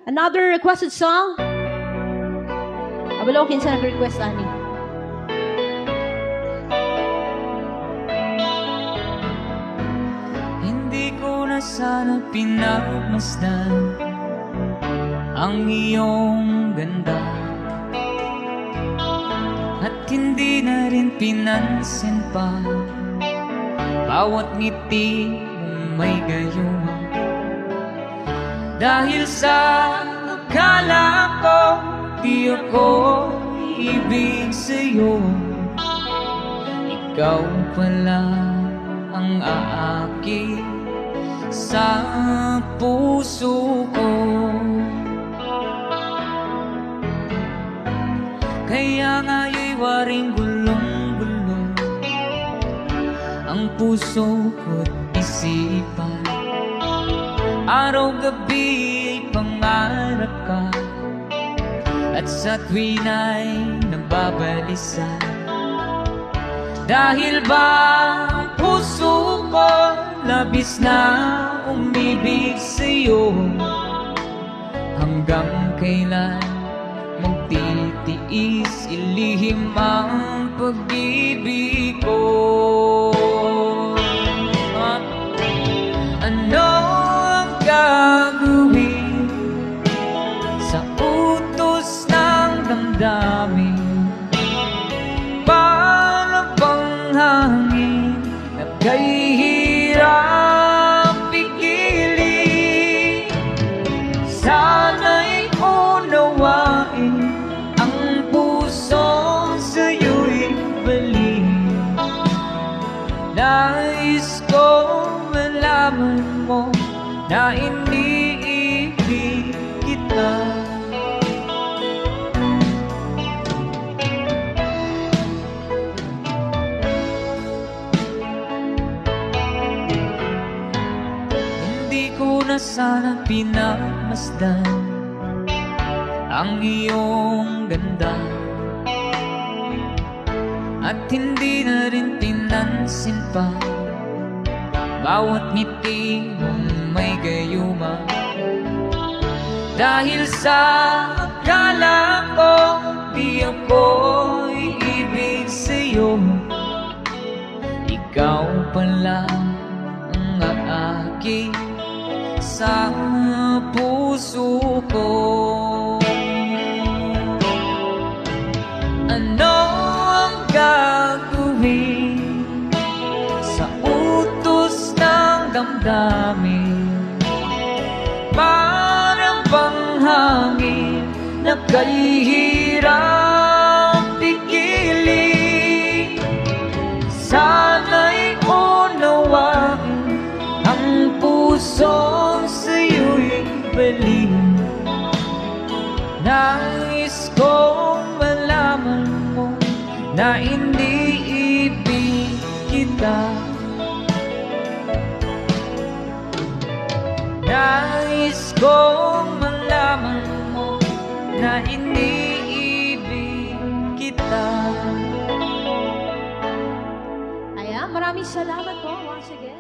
Another requested song. Abalo, kinsa nag-request ani? Hindi ko na sana pinagmasdan ang iyong ganda, at hindi na rin pinansin pa bawat ngiti mong may gayuma. Dahil sa akala ko di ako ibig sa'yo, ikaw pala ang aaki sa puso ko. Kaya nga'y waring gulong-gulong ang puso ko't isipan. Araw-gabi ay pangarap ka, at sa tuwin ay nababalisa. Dahil ba ang puso ko labis na umibig sa'yo, hanggang kailan magtitiis ilihim ang pag-ibig ko? Ano ang gagawin sa utos ng damdamin? Para bang hangin na kay hirap pigilin? Sana'y unawain ang puso sa'yo'y balik. Nais ko malaman mo na iniibig kita. Hindi ko na sana pinagmasdan ang iyong ganda, at hindi na rin pinansin pa bawat ngiti mong may gayuma. Dahil sa akala ko di ako iibig sa'yo, ikaw pala ang aaki sa puso ko. Ano ang gagawin sa utos ng damdamin? Parang bang hangin na kay hirap pigilin? Sana'y unawain ang puso sa'yo'y balik. Nais kong malaman mo na iniibig kita. Nais kong malaman mo na iniibig kita. Ayan, maraming salamat po once again.